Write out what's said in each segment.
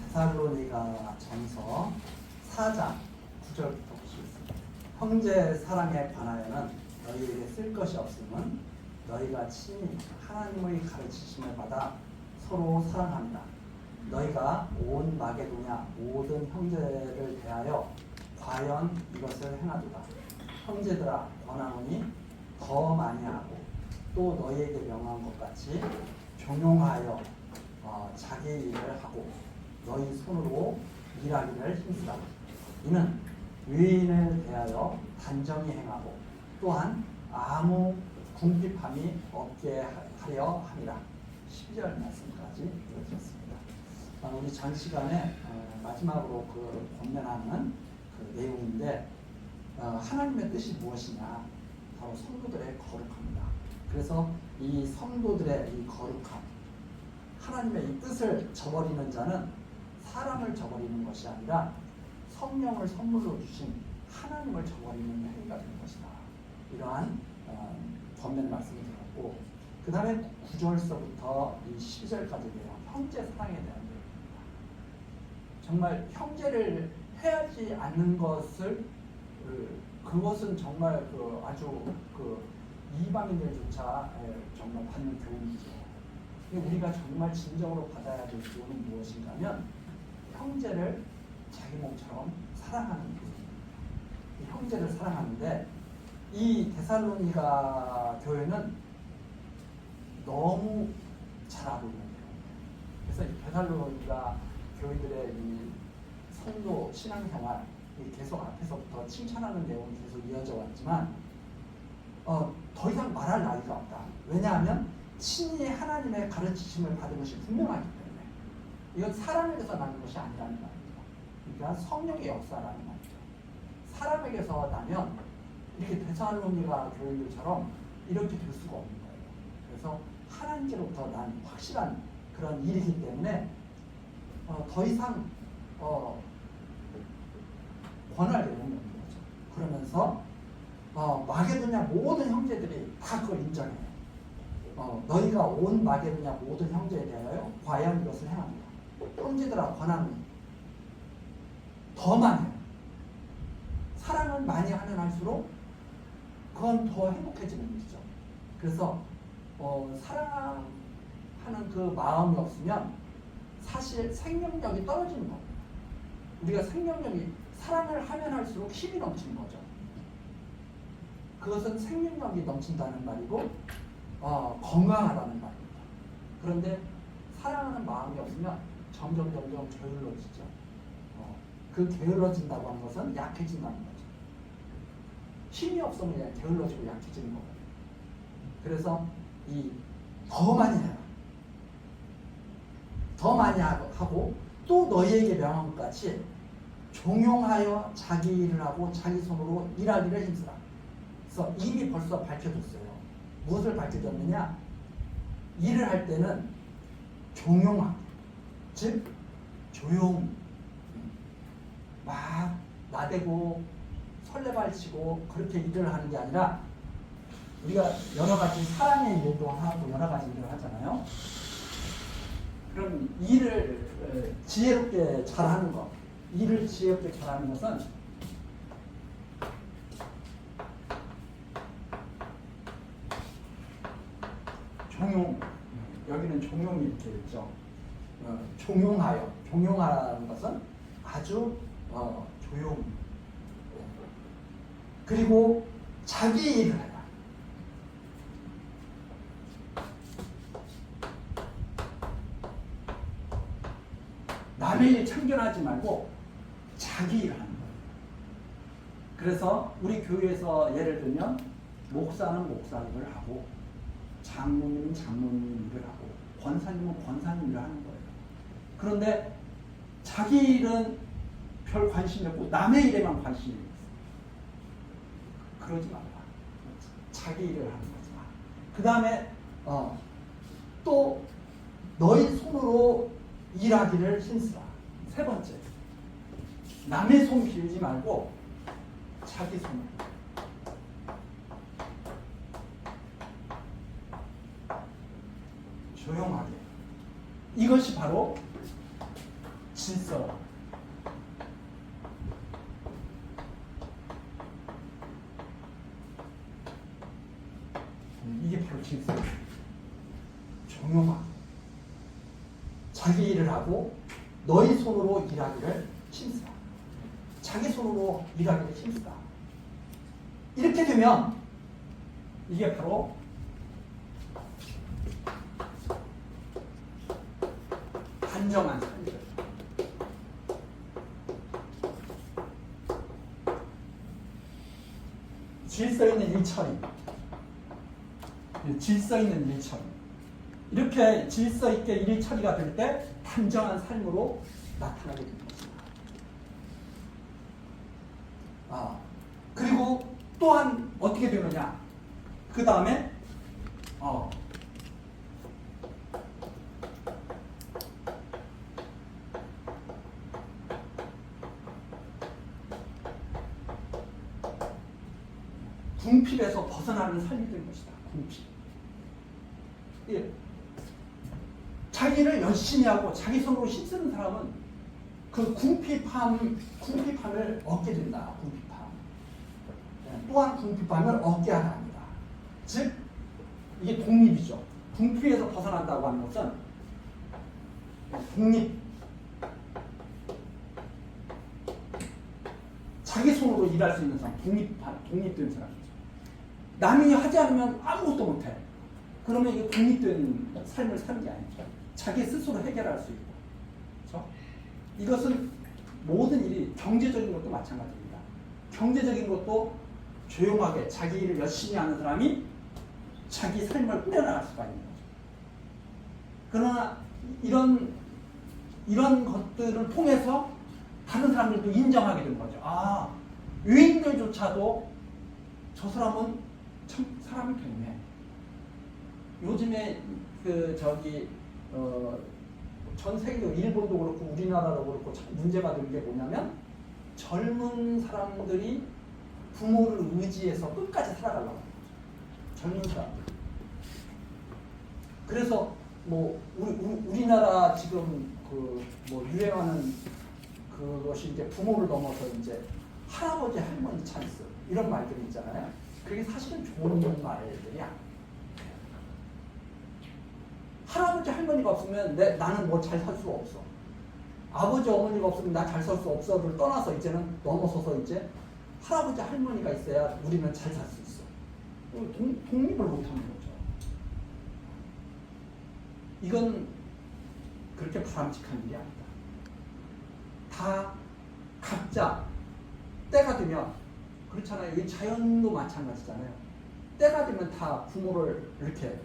데살로니가 전서 4장 9절부터 보시겠습니다. 형제 사랑에 관하여는 너희에게 쓸 것이 없음은 너희가 친히 하나님의 가르치심을 받아 서로 사랑합니다. 너희가 온 마게도냐 모든 형제를 대하여 과연 이것을 행하도다. 형제들아 권하노니 더 많이 하고 또 너희에게 명한 것 같이 종용하여 자기 일을 하고 너희 손으로 일하기를 힘쓰라. 이는 의인을 대하여 단정히 행하고 또한 아무 궁핍함이 없게 하려 함이라. 12절 말씀까지 읽었습니다. 우리 전 시간에 마지막으로 권면하는 내용인데 하나님의 뜻이 무엇이냐? 바로 성도들의 거룩합니다. 그래서 이 성도들의 이 거룩함, 하나님의 이 뜻을 저버리는 자는 사람을 저버리는 것이 아니라 성령을 선물로 주신 하나님을 저버리는 행위가 되는 것이다. 이러한 권면 말씀을 드렸고, 그 다음에 9절서부터 이 12절까지 내용, 형제 사랑에 대한 내용입니다. 정말 형제를 해하지 않는 것을 그것은 정말 아주 이방인들조차 정말 받는 교훈이죠. 우리가 정말 진정으로 받아야 될 교훈은 무엇인가 하면 형제를 자기 몸처럼 사랑하는 교훈입니다. 형제를 사랑하는데 이 데살로니가 교회는 너무 잘하고 있는 교회입니다. 그래서 이 데살로니가 교회들의 이 성도 신앙생활 계속 앞에서부터 칭찬하는 내용이 계속 이어져 왔지만 더 이상 말할 나위가 없다. 왜냐하면 친히 하나님의 가르치심을 받은 것이 분명하기 때문에 이건 사람에게서 나는 것이 아니라는 말입니다. 그러니까 성령의 역사라는 말이죠. 사람에게서 나면 이렇게 데살로니가 교회들처럼 이렇게 될 수가 없는 거예요. 그래서 하나님께로부터 난 확실한 그런 일이기 때문에 더 이상 권할 내용이 없는 거죠. 그러면서 마게도냐 모든 형제들이 다 그걸 인정해요. 너희가 온 마게도냐 모든 형제에 대하여 과연 이것을 행합니다. 형제들아 권하노니 더 많이 해요. 사랑을 많이 하면 할수록 그건 더 행복해지는 일이죠. 그래서 사랑하는 그 마음이 없으면 사실 생명력이 떨어지는 겁니다. 우리가 생명력이 사랑을 하면 할수록 힘이 넘치는 거죠. 그것은 생명력이 넘친다는 말이고 건강하다는 말입니다. 그런데 사랑하는 마음이 없으면 점점 게을러지죠. 그 게을러진다고 하는 것은 약해진다는 거죠. 힘이 없으면 그냥 게을러지고 약해지는 거거든요. 그래서 더 많이 해라. 더 많이 하고 또 너희에게 명한 것 같이 종용하여 자기 일을 하고 자기 손으로 일하기를 힘쓰라. 그래서 이미 벌써 밝혀졌어요. 무엇을 밝혀졌느냐? 일을 할 때는 종용하고, 즉 조용히 막 나대고 설레발치고 그렇게 일을 하는 게 아니라 우리가 여러 가지 사랑의 일도 하고 여러 가지 일을 하잖아요. 그럼 일을 지혜롭게 잘하는 것, 일을 지혜롭게 잘하는 것은 종용, 여기는 종용이 이렇게 있죠. 종용하라는 것은 아주 조용히, 그리고 자기 일을 해라. 남의 일 참견하지 말고 자기 일을 하는 거예요. 그래서 우리 교회에서 예를 들면 목사는 목사 일을 하고 장로님은 장로님 일을 하고 권사님은 권사님 일을 하는 거예요. 그런데 자기 일은 별 관심이 없고 남의 일에만 관심이 있어요. 그러지 말라. 자기 일을 하는 거지 마. 그 다음에 또 너희 손으로 일하기를 힘쓰라. 세 번째, 남의 손 빌지 말고 자기 손으로. 조용하게. 이것이 바로 질서. 이게 바로 질서예요. 종용하. 자기 일을 하고 너희 손으로 일하기를 힘쓰라. 자기 손으로 일하기를 힘쓰라. 이렇게 되면 이게 바로 단정한 삶이거든요. 질서 있는 일처리. 질서 있는 일처리. 이렇게 질서 있게 일처리가 될 때 단정한 삶으로 나타나게 됩니다. 그리고 또한 어떻게 되느냐? 그 다음에 궁핍에서 벗어나는 삶이 될 것이다. 궁핍. 예. 자기를 열심히 하고 자기 손으로 힘쓰는 사람은 그 궁핍함을 얻게 된다. 궁핍함. 또한 궁핍함을 얻게 하려 합니다. 즉 이게 독립이죠. 궁핍에서 벗어난다고 하는 것은 독립. 자기 손으로 일할 수 있는 사람, 독립된 사람이죠. 남이 하지 않으면 아무것도 못해. 그러면 이게 독립된 삶을 사는 게 아니죠. 자기 스스로 해결할 수 있고. 그렇죠? 이것은 모든 일이 경제적인 것도 마찬가지입니다. 경제적인 것도 조용하게 자기 일을 열심히 하는 사람이 자기 삶을 꾸려나갈 수가 있는 거죠. 그러나 이런 것들을 통해서 다른 사람들도 인정하게 되는 거죠. 유인들조차도 저 사람은 참 사람이 됐네. 요즘에 전 세계적으로 일본도 그렇고 우리나라도 그렇고 참 문제가 되는 게 뭐냐면 젊은 사람들이 부모를 의지해서 끝까지 살아가려고 합니다. 젊은 사람들. 그래서 우리나라 지금 유행하는 그것이 이제 부모를 넘어서 이제 할아버지 할머니 찬스 이런 말들이 있잖아요. 그게 사실은 좋은 말들이야. 할아버지 할머니가 없으면 나는 뭐 잘 살 수 없어. 아버지 어머니가 없으면 나 잘 살 수 없어를 떠나서 이제는 넘어서서 이제 할아버지 할머니가 있어야 우리는 잘 살 수 있어. 독립을 못하는 거죠. 이건 그렇게 바람직한 일이 아니다. 다 각자 때가 되면 그렇잖아요. 이 자연도 마찬가지잖아요. 때가 되면 다 부모를 이렇게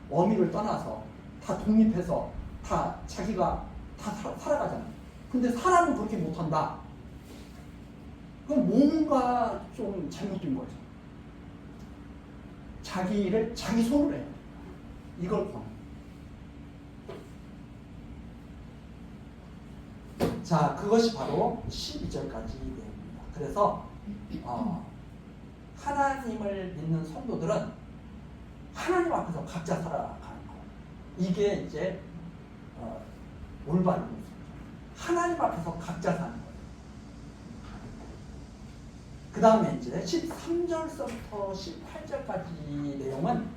어미를 떠나서 다 독립해서 다 자기가 다 살아가잖아요. 근데 사람은 그렇게 못한다. 그럼 뭔가 좀 잘못된 거죠. 자기 일을 자기 손으로 해요. 이걸 권합니다. 자, 그것이 바로 12절까지 내용입니다. 그래서 하나님을 믿는 성도들은 하나님 앞에서 각자 살아가는 거. 이게 이제 올바른 모습이죠. 하나님 앞에서 각자 사는 거예요. 그 다음에 이제 13절서부터 18절까지 내용은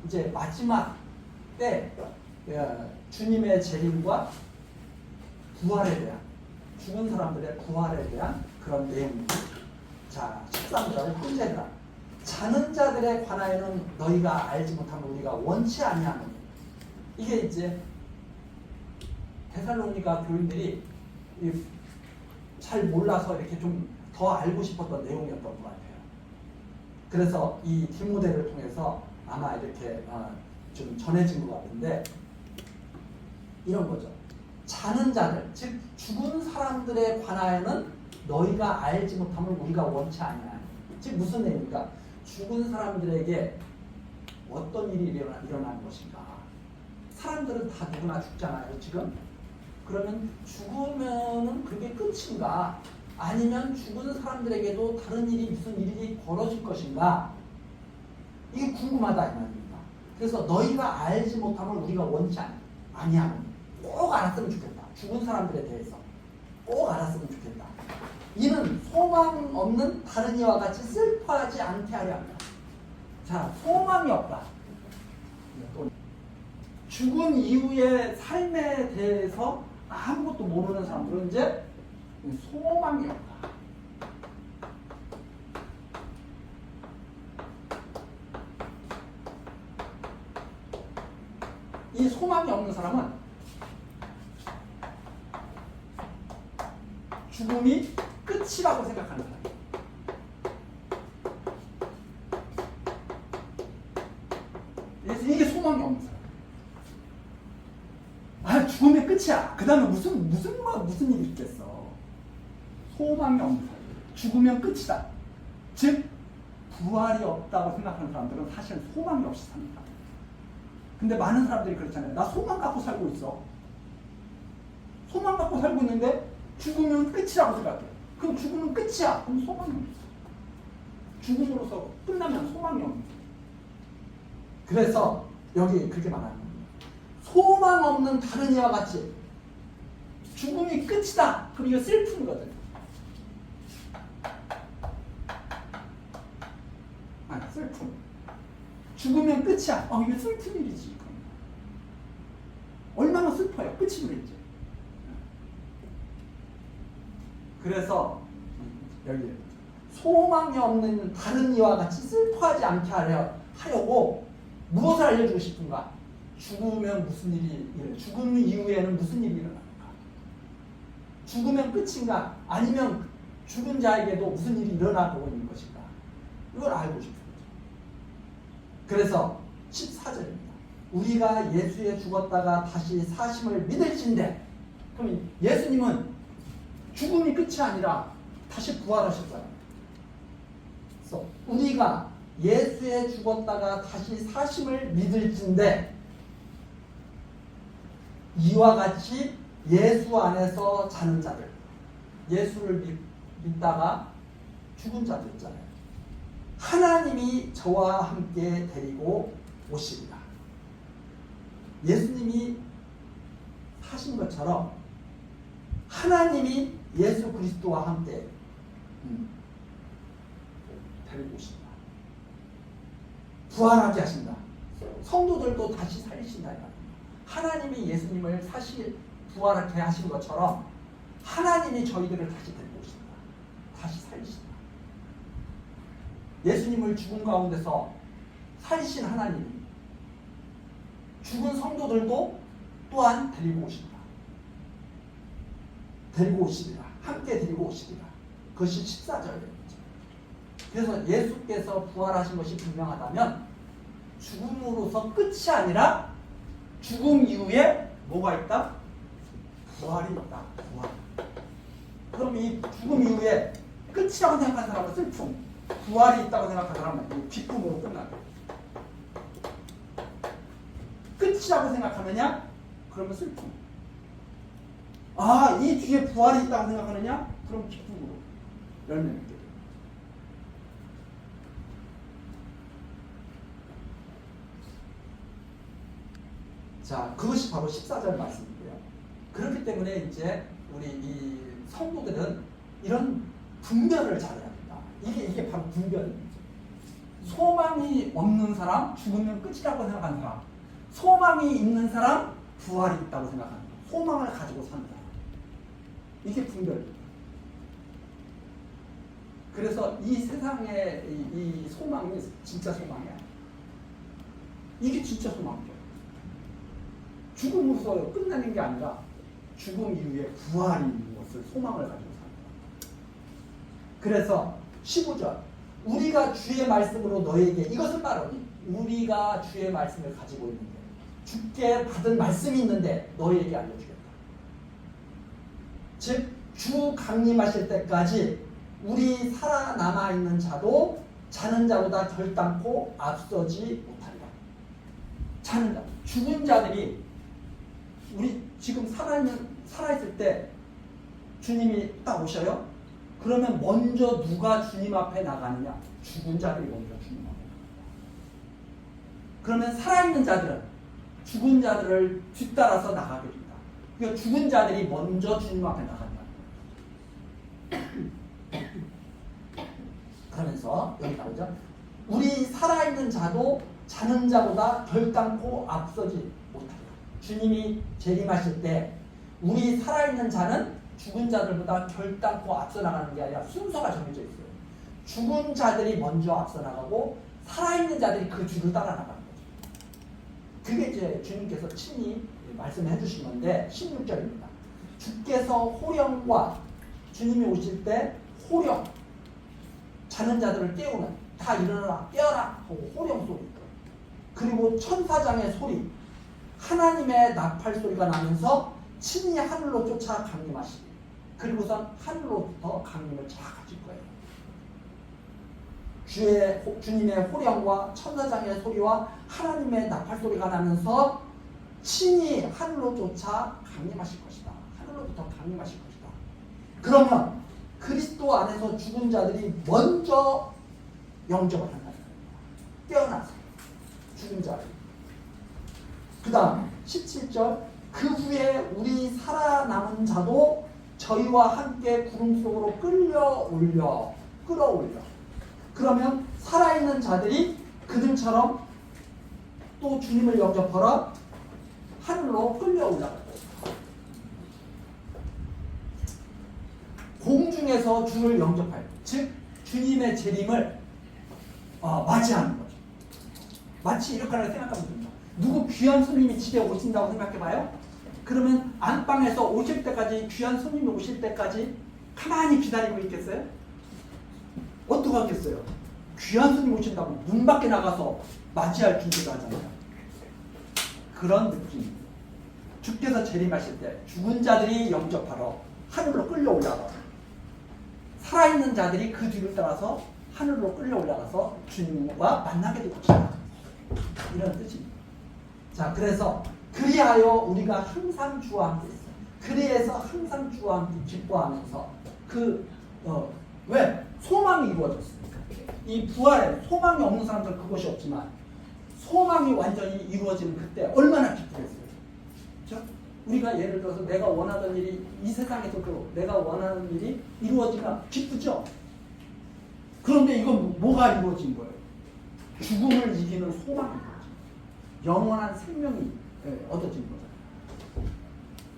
이제 마지막 때 주님의 재림과 부활에 대한, 죽은 사람들의 부활에 대한 그런 내용입니다. 자, 13절 형제들아, 자는 자들에 관하여는 너희가 알지 못하면 우리가 원치 아니하노니. 이게 이제 데살로니가 교인들이 잘 몰라서 이렇게 좀 더 알고 싶었던 내용이었던 것 같아요. 그래서 이 디모데를 통해서 아마 이렇게 좀 전해진 것 같은데, 이런 거죠. 자는 자들, 즉 죽은 사람들에 관하여는 너희가 알지 못하면 우리가 원치 아니하니. 즉 무슨 내용입니까? 죽은 사람들에게 어떤 일이 일어나는 것인가. 사람들은 다 누구나 죽잖아요, 지금. 그러면 죽으면은 그게 끝인가? 아니면 죽은 사람들에게도 다른 일이, 무슨 일이 벌어질 것인가? 이게 궁금하다 이 말입니다. 그래서 너희가 알지 못하면 우리가 원치 아니하니. 꼭 알았으면 좋겠다. 죽은 사람들에 대해서 꼭 알았으면 좋겠다. 이는 소망 없는 다른 이와 같이 슬퍼하지 않게 하려 합니다. 자, 소망이 없다. 죽은 이후의 삶에 대해서 아무것도 모르는 사람들은 이제 소망이 없다. 이 소망이 없는 사람은 죽음이 끝이라고 생각하는 사람이에요. 그래서 이게 소망이 없는 사람. 아, 죽음이 끝이야. 그 다음에 무슨 일이 있겠어. 소망이 없는 사람. 죽으면 끝이다. 즉 부활이 없다고 생각하는 사람들은 사실 소망이 없이 삽니다. 근데 많은 사람들이 그렇잖아요. 나 소망 갖고 살고 있어. 소망 갖고 살고 있는데 죽으면 끝이라고 생각해. 그럼 죽으면 끝이야. 그럼 소망이 없어. 죽음으로써 끝나면 소망이 없는 거예요. 그래서 여기 그렇게 말하는 거예요. 소망 없는 다른 이와 같이 죽음이 끝이다. 그럼 이거 슬픔이거든. 슬픔. 죽으면 끝이야. 이거 슬픈 일이지. 얼마나 슬퍼요. 끝이 그랬지. 그래서 여기 소망이 없는 다른 이와 같이 슬퍼하지 않게 하려고 무엇을 알려주고 싶은가? 죽으면 무슨 일이 일어나? 죽음 이후에는 무슨 일이 일어날까? 죽으면 끝인가? 아니면 죽은 자에게도 무슨 일이 일어나고 있는 것인가? 이걸 알고 싶은 거죠. 그래서 14절입니다. 우리가 예수에 죽었다가 다시 사심을 믿을진대. 그럼 예수님은 죽음이 끝이 아니라 다시 부활하셨잖아요. 그래서 우리가 예수에 죽었다가 다시 사심을 믿을진대 이와 같이 예수 안에서 자는 자들, 예수를 믿다가 죽은 자들 있잖아요. 하나님이 저와 함께 데리고 오시리라. 예수님이 사신 것처럼 하나님이 예수 그리스도와 함께 데리고 오신다. 부활하게 하신다. 성도들도 다시 살리신다. 하나님이 예수님을 부활하게 하신 것처럼 하나님이 저희들을 다시 데리고 오신다. 다시 살리신다. 예수님을 죽음 가운데서 살리신 하나님이 죽은 성도들도 또한 데리고 오신다. 데리고 오시리라. 함께 데리고 오시리라. 그것이 14절입니다. 그래서 예수께서 부활하신 것이 분명하다면 죽음으로서 끝이 아니라 죽음 이후에 뭐가 있다? 부활이 있다. 부활. 그럼 이 죽음 이후에 끝이라고 생각하는 사람은 슬픔, 부활이 있다고 생각하는 사람은 기쁨으로 끝나요. 끝이라고 생각하느냐? 그러면 슬픔. 이 뒤에 부활이 있다고 생각하느냐? 그럼 기쁨으로 열매를 맺게 돼요. 자, 그것이 바로 14절 말씀이고요. 그렇기 때문에 이제 우리 이 성도들은 이런 분별을 잘해야 된다. 이게 바로 분별입니다. 소망이 없는 사람, 죽으면 끝이라고 생각하는 사람, 소망이 있는 사람, 부활이 있다고 생각하는 사람, 소망을 가지고 사는 사람. 이게 분별입니다. 그래서 이 세상의 이 소망이 진짜 소망이야. 이게 진짜 소망이죠. 죽음으로서 끝나는 게 아니라 죽음 이후에 부활이 있는 것을 소망을 가지고 삽니다. 그래서 15절 우리가 주의 말씀으로 너에게 이것은 바로 우리가 주의 말씀을 가지고 있는데 주께 받은 말씀이 있는데 너에게 알려주겠다. 즉 주 강림하실 때까지 우리 살아남아 있는 자도 자는 자보다 결단코 앞서지 못한다. 자는 자, 죽은 자들이 우리 지금 살아있을 때 주님이 딱 오셔요? 그러면 먼저 누가 주님 앞에 나가느냐? 죽은 자들이 먼저 주님 앞에 나갑니다. 그러면 살아있는 자들은 죽은 자들을 뒤따라서 나가게 됩니다. 그러니까 죽은 자들이 먼저 주님 앞에 나간다. 그러면서 여기 나오죠. 우리 살아있는 자도 자는 자보다 결단코 앞서지 못하리라. 주님이 재림하실 때 우리 살아있는 자는 죽은 자들보다 결단코 앞서 나가는 게 아니라 순서가 정해져 있어요. 죽은 자들이 먼저 앞서 나가고 살아있는 자들이 그 뒤를 따라 나가는 거죠. 그게 이제 주님께서 친히 말씀해 주신 건데 16절입니다. 주께서 호령과 주님이 오실 때 호령 자는 자들을 깨우는 다 일어나라 깨어라 하고 호령 소리 그리고 천사장의 소리 하나님의 나팔 소리가 나면서 친히 하늘로 쫓아 강림하시고 그리고선 하늘로부터 강림을 찾아가실 거예요. 주님의 호령과 천사장의 소리와 하나님의 나팔 소리가 나면서 친히 하늘로 쫓아 강림하실 것이다. 하늘로부터 강림하실 것이다. 그러면 그리스도 안에서 죽은 자들이 먼저 영접을 한다. 깨어나서 죽은 자들. 그 다음 17절 그 후에 우리 살아남은 자도 저희와 함께 구름 속으로 끌어올려 그러면 살아있는 자들이 그들처럼 또 주님을 영접하러 하늘로 끌려 올라갈 거예요. 공중에서 주를 영접할 즉 주님의 재림을 맞이하는 거죠. 마치 이렇게 생각하면 됩니다. 누구 귀한 손님이 집에 오신다고 생각해봐요. 그러면 안방에서 오실 때까지 귀한 손님이 오실 때까지 가만히 기다리고 있겠어요? 어떻게 하겠어요? 귀한 손님 오신다고 문 밖에 나가서 맞이할 준비를 하잖아요. 그런 느낌. 주께서 재림하실 때 죽은 자들이 영접하러 하늘로 끌려 올라가 살아있는 자들이 그 뒤를 따라서 하늘로 끌려 올라가서 주님과 만나게 될 것이다. 이런 뜻입니다. 자, 그래서 그리하여 우리가 항상 주와 함께 있어요. 그리해서 항상 주와 함께 기뻐하면서 왜? 소망이 이루어졌습니까? 이 부활에 소망이 없는 사람들 그것이 없지만 소망이 완전히 이루어지는 그때 얼마나 기쁘겠어요. 그렇죠? 우리가 예를 들어서 내가 원하던 일이 이 세상에서도 내가 원하는 일이 이루어지면 기쁘죠? 그런데 이건 뭐가 이루어진 거예요? 죽음을 이기는 소망이 이루어진 거예요. 영원한 생명이 얻어진 거잖아요.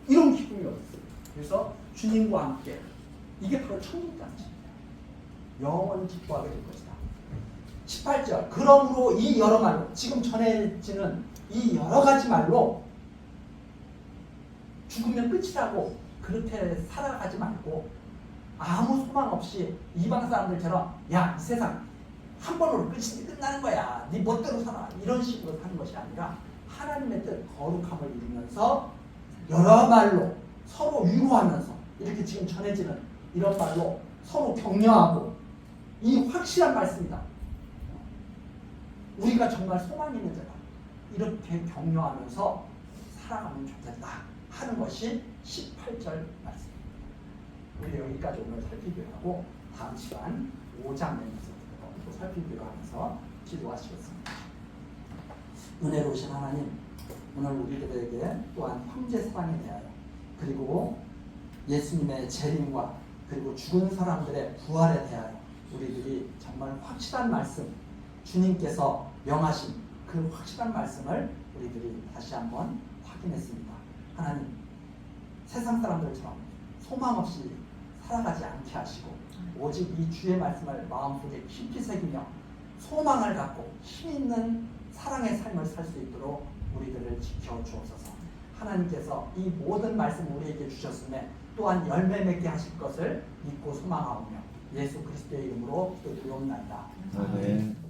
이런 기쁨이 어딨어요? 그래서 주님과 함께 이게 바로 천국 잔치입니다. 영원히 기뻐하게 될 것이다. 18절 그러므로 이 여러 말로 지금 전해지는 이 여러 가지 말로 죽으면 끝이라고 그렇게 살아가지 말고 아무 소망 없이 이방 사람들처럼 야, 이 세상 한 번으로 끝나는 거야. 네 멋대로 살아. 이런 식으로 사는 것이 아니라 하나님의 뜻 거룩함을 이루면서 여러 말로 서로 위로하면서 이렇게 지금 전해지는 이런 말로 서로 격려하고 이 확실한 말씀이다. 우리가 정말 소망 있는 자다. 이렇게 격려하면서 살아가면 좋겠다 하는 것이 18절 말씀입니다. 우리 여기까지 오늘 살피기로 하고 다음 시간 5장 내면서 또 살피기로 하면서 기도하시겠습니다. 은혜로우신 하나님, 오늘 우리들에게 또한 황제 사랑에 대하여 그리고 예수님의 재림과 그리고 죽은 사람들의 부활에 대하여 우리들이 정말 확실한 말씀, 주님께서 명하신 그 확실한 말씀을 우리들이 다시 한번 확인했습니다. 하나님, 세상 사람들처럼 소망 없이 살아가지 않게 하시고 오직 이 주의 말씀을 마음속에 깊이 새기며 소망을 갖고 힘있는 사랑의 삶을 살 수 있도록 우리들을 지켜 주옵소서. 하나님께서 이 모든 말씀 우리에게 주셨음에 또한 열매 맺게 하실 것을 믿고 소망하오며 예수 그리스도의 이름으로 기도드리옵나이다. 아멘.